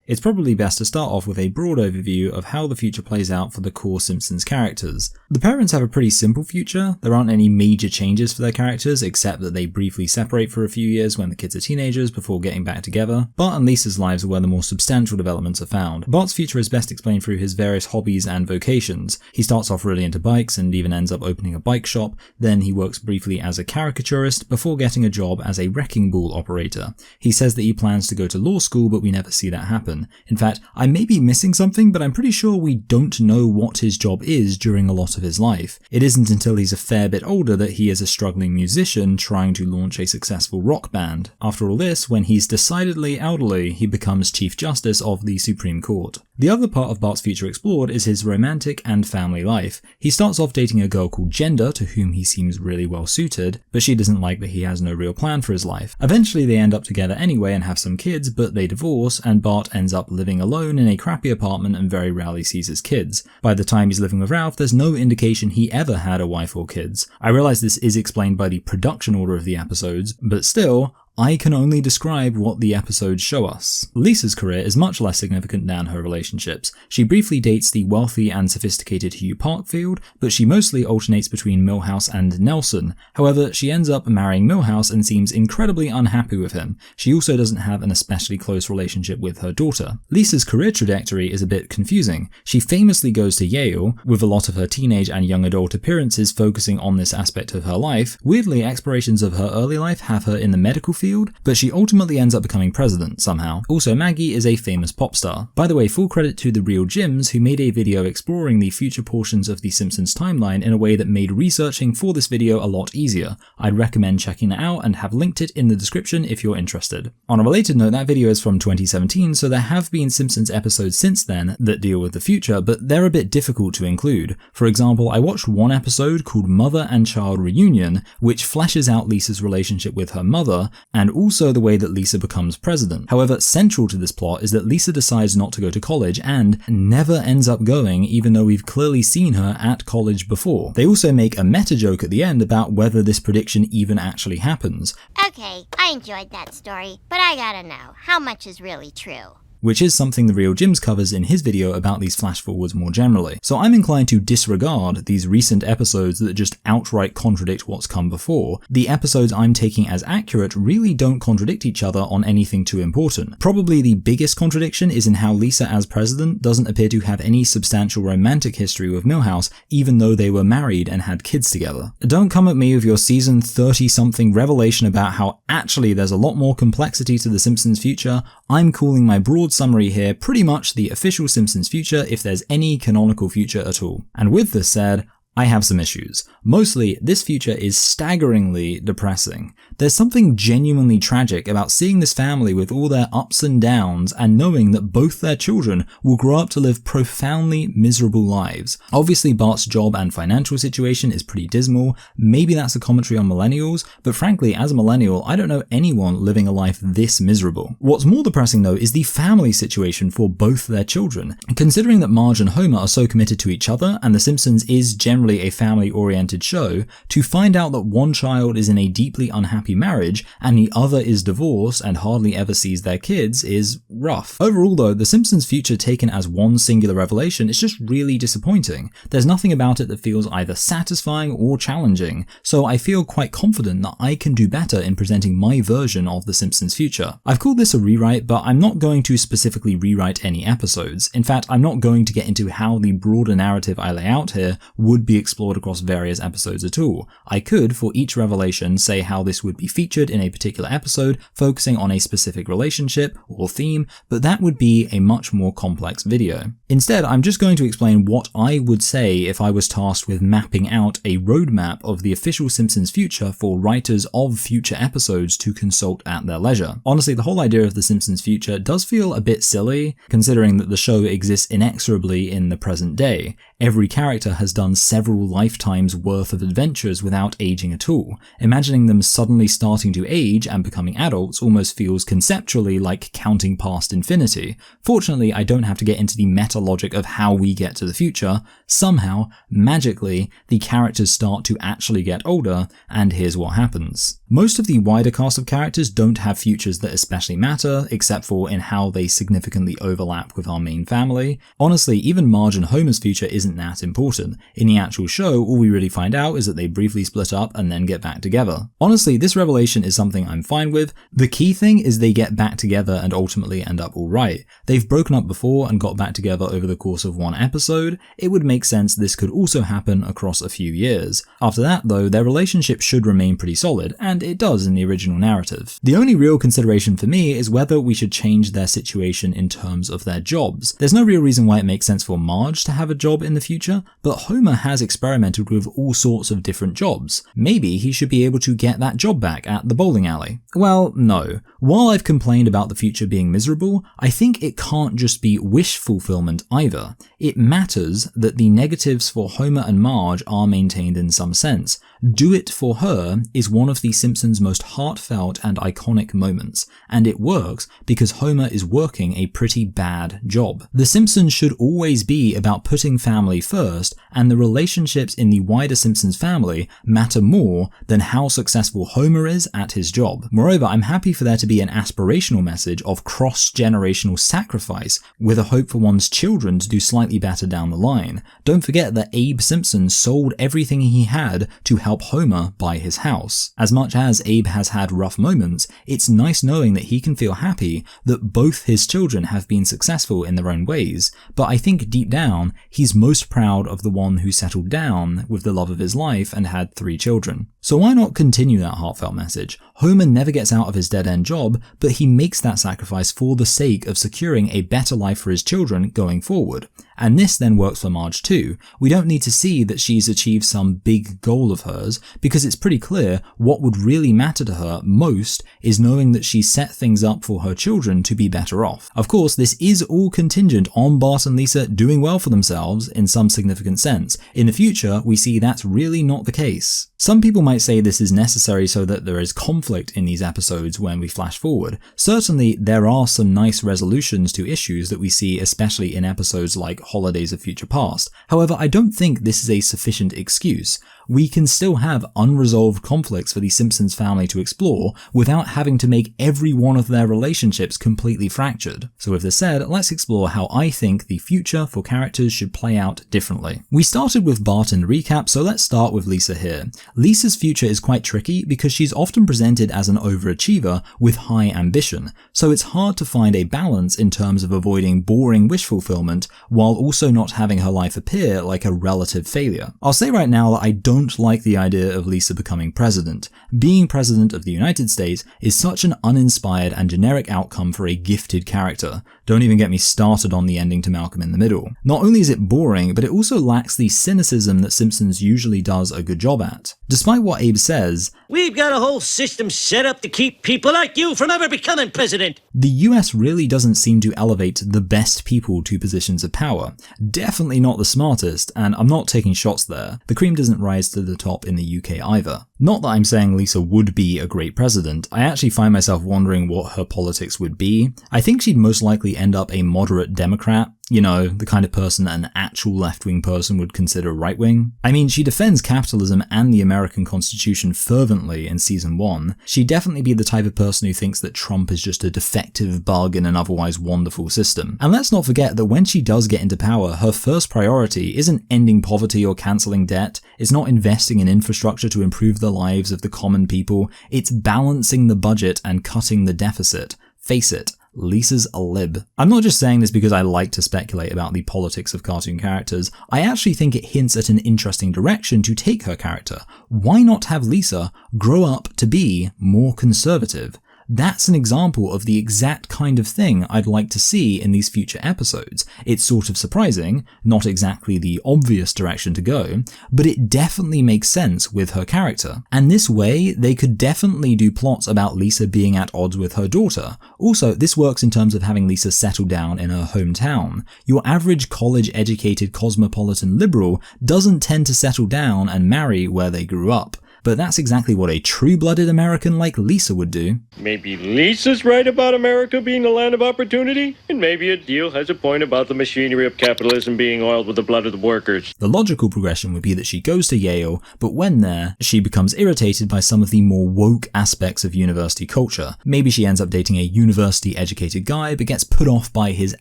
It's probably best to start off with a broad overview of how the future plays out for the core Simpsons characters. The parents have a pretty simple future. There aren't any major changes for their characters, except that they briefly separate for a few years when the kids are teenagers before getting back together. Bart and Lisa's lives are where the more substantial developments are found. Bart's future is best explained through his various hobbies and vocations. He starts off really into bikes and even ends up opening a bike shop. Then he works briefly as a caricaturist before getting a job as a wrecking ball operator. He says that he plans to go to law school, but we never see that happen. In fact, I may be missing something, but I'm pretty sure we don't know what his job is during a lot of his life. It isn't until he's a fair bit older that he is a struggling musician trying to launch a successful rock band. After all this, when he's decidedly elderly, he becomes Chief Justice of the Supreme Court. The other part of Bart's future explored is his romantic and family life. He starts off dating a girl called Gender, to whom he seems really well suited, but she doesn't like that he has no real plan for his life. Eventually they end up together anyway and have some kids, but they divorce, and Bart ends up living alone in a crappy apartment and very rarely sees his kids. By the time he's living with Ralph, there's no indication he ever had a wife or kids. I realize this is explained by the production order of the episodes, but still, I can only describe what the episodes show us. Lisa's career is much less significant than her relationships. She briefly dates the wealthy and sophisticated Hugh Parkfield, but she mostly alternates between Milhouse and Nelson. However, she ends up marrying Milhouse and seems incredibly unhappy with him. She also doesn't have an especially close relationship with her daughter. Lisa's career trajectory is a bit confusing. She famously goes to Yale, with a lot of her teenage and young adult appearances focusing on this aspect of her life. Weirdly, explorations of her early life have her in the medical field, but she ultimately ends up becoming president somehow. Also, Maggie is a famous pop star. By the way, full credit to The Real Jims, who made a video exploring the future portions of the Simpsons timeline in a way that made researching for this video a lot easier. I'd recommend checking that out and have linked it in the description if you're interested. On a related note, that video is from 2017, so there have been Simpsons episodes since then that deal with the future, but they're a bit difficult to include. For example, I watched one episode called Mother and Child Reunion, which fleshes out Lisa's relationship with her mother, and also the way that Lisa becomes president. However, central to this plot is that Lisa decides not to go to college and never ends up going, even though we've clearly seen her at college before. They also make a meta joke at the end about whether this prediction even actually happens. Okay, I enjoyed that story, but I gotta know, how much is really true? Which is something The Real Jims covers in his video about these flash forwards more generally. So I'm inclined to disregard these recent episodes that just outright contradict what's come before. The episodes I'm taking as accurate really don't contradict each other on anything too important. Probably the biggest contradiction is in how Lisa as president doesn't appear to have any substantial romantic history with Milhouse, even though they were married and had kids together. Don't come at me with your season 30-something revelation about how actually there's a lot more complexity to The Simpsons future. I'm calling my broad summary here pretty much the official Simpsons future if there's any canonical future at all. And with this said, I have some issues. Mostly, this future is staggeringly depressing. There's something genuinely tragic about seeing this family with all their ups and downs and knowing that both their children will grow up to live profoundly miserable lives. Obviously, Bart's job and financial situation is pretty dismal. Maybe that's a commentary on millennials, but frankly, as a millennial, I don't know anyone living a life this miserable. What's more depressing though is the family situation for both their children. Considering that Marge and Homer are so committed to each other and The Simpsons is generally a family-oriented show, to find out that one child is in a deeply unhappy marriage and the other is divorced and hardly ever sees their kids is rough. Overall though, The Simpsons' future taken as one singular revelation is just really disappointing. There's nothing about it that feels either satisfying or challenging, so I feel quite confident that I can do better in presenting my version of The Simpsons' future. I've called this a rewrite, but I'm not going to specifically rewrite any episodes. In fact, I'm not going to get into how the broader narrative I lay out here would be explored across various episodes at all. I could, for each revelation, say how this would be featured in a particular episode, focusing on a specific relationship or theme, but that would be a much more complex video. Instead, I'm just going to explain what I would say if I was tasked with mapping out a roadmap of the official Simpsons future for writers of future episodes to consult at their leisure. Honestly, the whole idea of The Simpsons future does feel a bit silly, considering that the show exists inexorably in the present day. Every character has done several several lifetimes worth of adventures without aging at all. Imagining them suddenly starting to age and becoming adults almost feels conceptually like counting past infinity. Fortunately, I don't have to get into the meta logic of how we get to the future. Somehow, magically, the characters start to actually get older, and here's what happens. Most of the wider cast of characters don't have futures that especially matter, except for in how they significantly overlap with our main family. Honestly, even Marge and Homer's future isn't that important. In the actual show, all we really find out is that they briefly split up and then get back together. Honestly, this revelation is something I'm fine with. The key thing is they get back together and ultimately end up alright. They've broken up before and got back together over the course of one episode. It would make sense this could also happen across a few years. After that though, their relationship should remain pretty solid, and it does in the original narrative. The only real consideration for me is whether we should change their situation in terms of their jobs. There's no real reason why it makes sense for Marge to have a job in the future, but Homer has experimented with all sorts of different jobs. Maybe he should be able to get that job back at the bowling alley. Well, no. While I've complained about the future being miserable, I think it can't just be wish fulfillment either. It matters that the negatives for Homer and Marge are maintained in some sense. Do It For Her is one of the Simpsons' most heartfelt and iconic moments, and it works because Homer is working a pretty bad job. The Simpsons should always be about putting family first, and the relationships in the wider Simpsons family matter more than how successful Homer is at his job. Moreover, I'm happy for there to be an aspirational message of cross-generational sacrifice with a hope for one's children to do slightly better down the line. Don't forget that Abe Simpson sold everything he had to help Homer buy his house. As much as Abe has had rough moments, it's nice knowing that he can feel happy that both his children have been successful in their own ways, but I think deep down, he's most proud of the one who settled down with the love of his life and had 3 children. So why not continue that heartfelt message? Homer never gets out of his dead-end job, but he makes that sacrifice for the sake of securing a better life for his children going forward. And this then works for Marge too. We don't need to see that she's achieved some big goal of hers, because it's pretty clear what would really matter to her most is knowing that she set things up for her children to be better off. Of course, this is all contingent on Bart and Lisa doing well for themselves in some significant sense. In the future, we see that's really not the case. Some people might say this is necessary so that there is conflict in these episodes when we flash forward. Certainly, there are some nice resolutions to issues that we see, especially in episodes like Holidays of Future Past. However, I don't think this is a sufficient excuse. We can still have unresolved conflicts for the Simpsons family to explore without having to make every one of their relationships completely fractured. So with this said, let's explore how I think the future for characters should play out differently. We started with Bart in the recap, so let's start with Lisa here. Lisa's future is quite tricky because she's often presented as an overachiever with high ambition, so it's hard to find a balance in terms of avoiding boring wish fulfillment while also not having her life appear like a relative failure. I'll say right now that I don't like the idea of Lisa becoming president. Being president of the United States is such an uninspired and generic outcome for a gifted character. Don't even get me started on the ending to Malcolm in the Middle. Not only is it boring, but it also lacks the cynicism that Simpsons usually does a good job at. Despite what Abe says, "We've got a whole system set up to keep people like you from ever becoming president," the US really doesn't seem to elevate the best people to positions of power. Definitely not the smartest, and I'm not taking shots there. The cream doesn't rise to the top in the UK either. Not that I'm saying Lisa would be a great president. I actually find myself wondering what her politics would be. I think she'd most likely end up a moderate Democrat. You know, the kind of person an actual left-wing person would consider right-wing. I mean, she defends capitalism and the American Constitution fervently in season 1. She'd definitely be the type of person who thinks that Trump is just a defective bug in an otherwise wonderful system. And let's not forget that when she does get into power, her first priority isn't ending poverty or cancelling debt. It's not investing in infrastructure to improve the lives of the common people. It's balancing the budget and cutting the deficit. Face it, Lisa's a lib. I'm not just saying this because I like to speculate about the politics of cartoon characters. I actually think it hints at an interesting direction to take her character. Why not have Lisa grow up to be more conservative? That's an example of the exact kind of thing I'd like to see in these future episodes. It's sort of surprising, not exactly the obvious direction to go, but it definitely makes sense with her character. And this way, they could definitely do plots about Lisa being at odds with her daughter. Also, this works in terms of having Lisa settle down in her hometown. Your average college-educated cosmopolitan liberal doesn't tend to settle down and marry where they grew up. But that's exactly what a true-blooded American like Lisa would do. Maybe Lisa's right about America being the land of opportunity, and maybe Adil has a point about the machinery of capitalism being oiled with the blood of the workers. The logical progression would be that she goes to Yale, but when there, she becomes irritated by some of the more woke aspects of university culture. Maybe she ends up dating a university-educated guy, but gets put off by his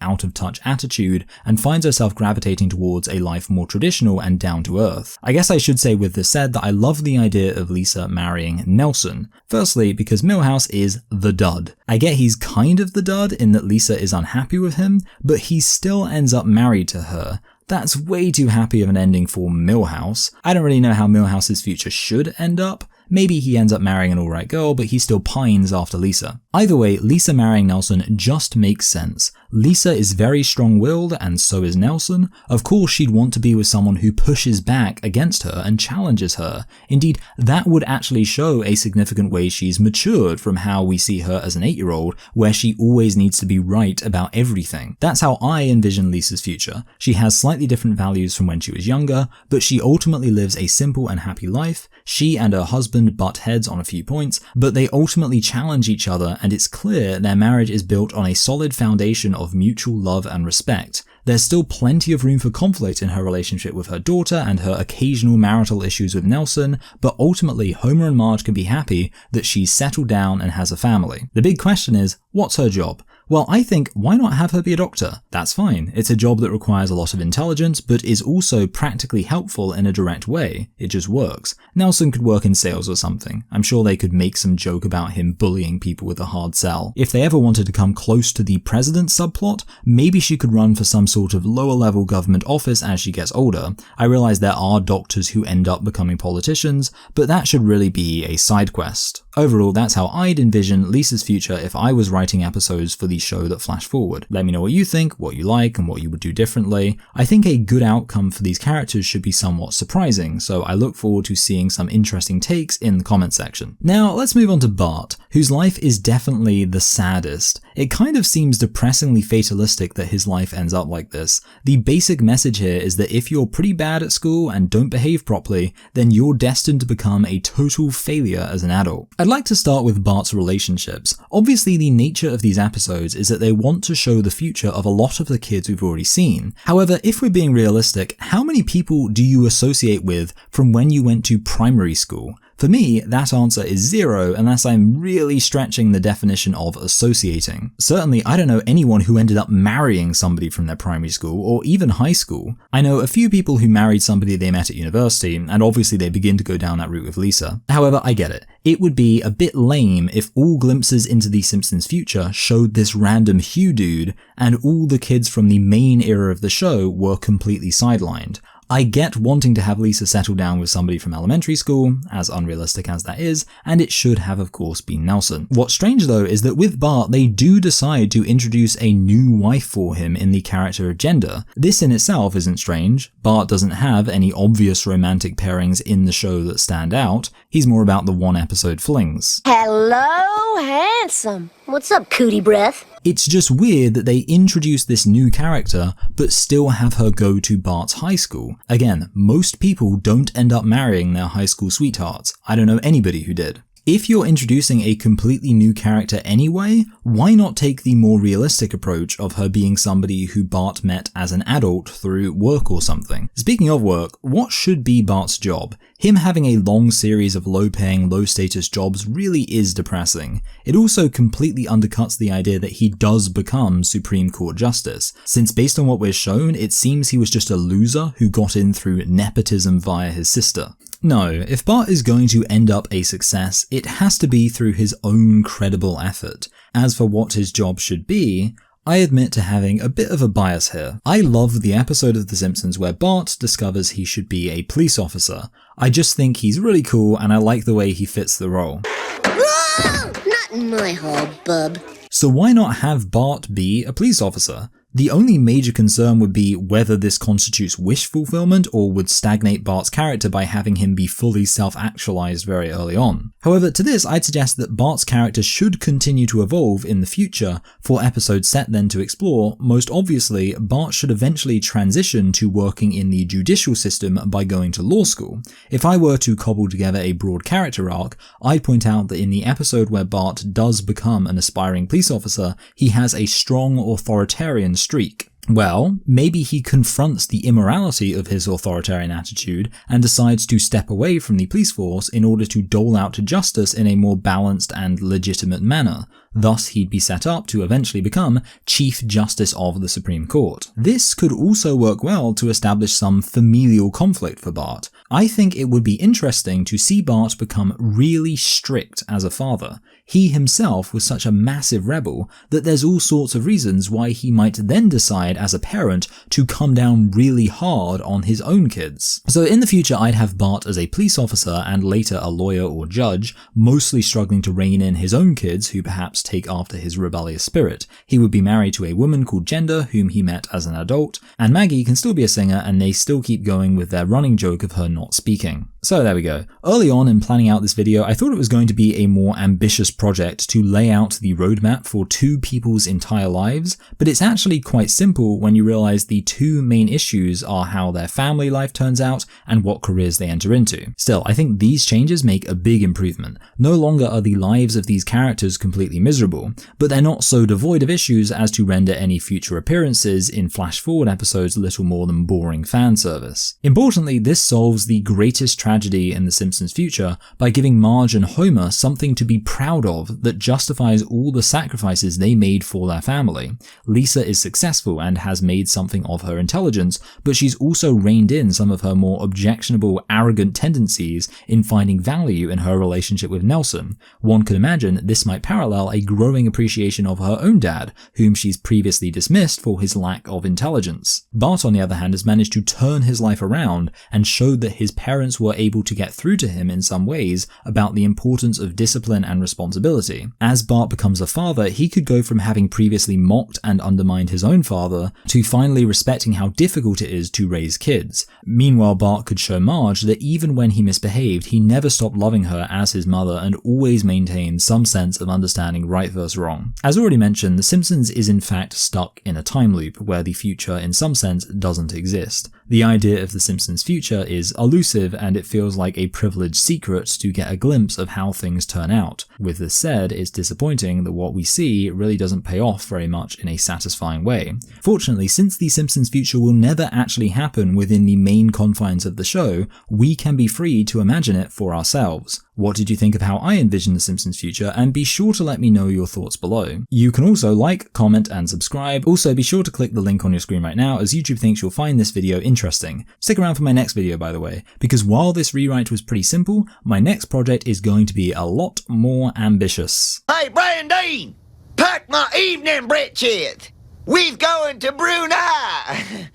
out-of-touch attitude, and finds herself gravitating towards a life more traditional and down-to-earth. I guess I should say with this said that I love the idea of Lisa marrying Nelson. Firstly, because Milhouse is the dud. I get he's kind of the dud in that Lisa is unhappy with him, but he still ends up married to her. That's way too happy of an ending for Milhouse. I don't really know how Milhouse's future should end up. Maybe he ends up marrying an alright girl, but he still pines after Lisa. Either way, Lisa marrying Nelson just makes sense. Lisa is very strong-willed, and so is Nelson. Of course, she'd want to be with someone who pushes back against her and challenges her. Indeed, that would actually show a significant way she's matured from how we see her as an 8-year-old, where she always needs to be right about everything. That's how I envision Lisa's future. She has slightly different values from when she was younger, but she ultimately lives a simple and happy life. She and her husband butt heads on a few points, but they ultimately challenge each other, and it's clear their marriage is built on a solid foundation of mutual love and respect. There's still plenty of room for conflict in her relationship with her daughter and her occasional marital issues with Nelson, but ultimately Homer and Marge can be happy that she's settled down and has a family. The big question is, what's her job? Well, I think, why not have her be a doctor? That's fine. It's a job that requires a lot of intelligence, but is also practically helpful in a direct way. It just works. Nelson could work in sales or something. I'm sure they could make some joke about him bullying people with a hard sell. If they ever wanted to come close to the president subplot, maybe she could run for some sort of lower level government office as she gets older. I realize there are doctors who end up becoming politicians, but that should really be a side quest. Overall, that's how I'd envision Lisa's future if I was writing episodes for the show that flash forward. Let me know what you think, what you like, and what you would do differently. I think a good outcome for these characters should be somewhat surprising, so I look forward to seeing some interesting takes in the comment section. Now, let's move on to Bart, whose life is definitely the saddest. It kind of seems depressingly fatalistic that his life ends up like this. The basic message here is that if you're pretty bad at school and don't behave properly, then you're destined to become a total failure as an adult. I'd like to start with Bart's relationships. Obviously, the nature of these episodes is that they want to show the future of a lot of the kids we've already seen. However, if we're being realistic, how many people do you associate with from when you went to primary school? For me, that answer is 0 unless I'm really stretching the definition of associating. Certainly, I don't know anyone who ended up marrying somebody from their primary school or even high school. I know a few people who married somebody they met at university, and obviously they begin to go down that route with Lisa. However, I get it. It would be a bit lame if all glimpses into the Simpsons' future showed this random Hugh dude, and all the kids from the main era of the show were completely sidelined. I get wanting to have Lisa settle down with somebody from elementary school, as unrealistic as that is, and it should have of course been Nelson. What's strange though is that with Bart they do decide to introduce a new wife for him in the character agenda. This in itself isn't strange. Bart doesn't have any obvious romantic pairings in the show that stand out. He's more about the one-episode flings. Hello, handsome. What's up, cootie breath? It's just weird that they introduce this new character, but still have her go to Bart's high school. Again, most people don't end up marrying their high school sweethearts. I don't know anybody who did. If you're introducing a completely new character anyway, why not take the more realistic approach of her being somebody who Bart met as an adult through work or something? Speaking of work, what should be Bart's job? Him having a long series of low-paying, low-status jobs really is depressing. It also completely undercuts the idea that he does become Supreme Court Justice, since based on what we're shown, it seems he was just a loser who got in through nepotism via his sister. No, if Bart is going to end up a success, it has to be through his own credible effort. As for what his job should be, I admit to having a bit of a bias here. I love the episode of The Simpsons where Bart discovers he should be a police officer. I just think he's really cool and I like the way he fits the role. Whoa! Not My hole, bub. So why not have Bart be a police officer? The only major concern would be whether this constitutes wish fulfillment or would stagnate Bart's character by having him be fully self-actualized very early on. However, to this I'd suggest that Bart's character should continue to evolve in the future for episodes set then to explore. Most obviously, Bart should eventually transition to working in the judicial system by going to law school. If I were to cobble together a broad character arc, I'd point out that in the episode where Bart does become an aspiring police officer, he has a strong authoritarian streak. Well, maybe he confronts the immorality of his authoritarian attitude and decides to step away from the police force in order to dole out justice in a more balanced and legitimate manner. Thus, he'd be set up to eventually become Chief Justice of the Supreme Court. This could also work well to establish some familial conflict for Bart. I think it would be interesting to see Bart become really strict as a father. He himself was such a massive rebel that there's all sorts of reasons why he might then decide as a parent to come down really hard on his own kids. So in the future, I'd have Bart as a police officer and later a lawyer or judge, mostly struggling to rein in his own kids who perhaps take after his rebellious spirit. He would be married to a woman called Gender, whom he met as an adult, and Maggie can still be a singer and they still keep going with their running joke of her not speaking. So there we go. Early on in planning out this video, I thought it was going to be a more ambitious project to lay out the roadmap for two people's entire lives, but it's actually quite simple when you realize the two main issues are how their family life turns out and what careers they enter into. Still, I think these changes make a big improvement. No longer are the lives of these characters completely miserable, but they're not so devoid of issues as to render any future appearances in flash-forward episodes little more than boring fan service. Importantly, this solves the greatest tragedy in The Simpsons' future by giving Marge and Homer something to be proud of that justifies all the sacrifices they made for their family. Lisa is successful and has made something of her intelligence, but she's also reined in some of her more objectionable, arrogant tendencies in finding value in her relationship with Nelson. One could imagine this might parallel a growing appreciation of her own dad, whom she's previously dismissed for his lack of intelligence. Bart, on the other hand, has managed to turn his life around and showed that his parents were able to get through to him in some ways about the importance of discipline and responsibility. As Bart becomes a father, he could go from having previously mocked and undermined his own father to finally respecting how difficult it is to raise kids. Meanwhile, Bart could show Marge that even when he misbehaved, he never stopped loving her as his mother and always maintained some sense of understanding right versus wrong. As already mentioned, The Simpsons is in fact stuck in a time loop where the future in some sense doesn't exist. The idea of The Simpsons' future is elusive and it feels like a privileged secret to get a glimpse of how things turn out. With this said, it's disappointing that what we see really doesn't pay off very much in a satisfying way. Fortunately, since The Simpsons' future will never actually happen within the main confines of the show, we can be free to imagine it for ourselves. What did you think of how I envision The Simpsons' future? And be sure to let me know your thoughts below. You can also like, comment, and subscribe. Also, be sure to click the link on your screen right now as YouTube thinks you'll find this video interesting. Stick around for my next video, by the way, because while this rewrite was pretty simple, my next project is going to be a lot more ambitious. Hey, Brandine! Pack my evening breakfast! We're going to Brunei!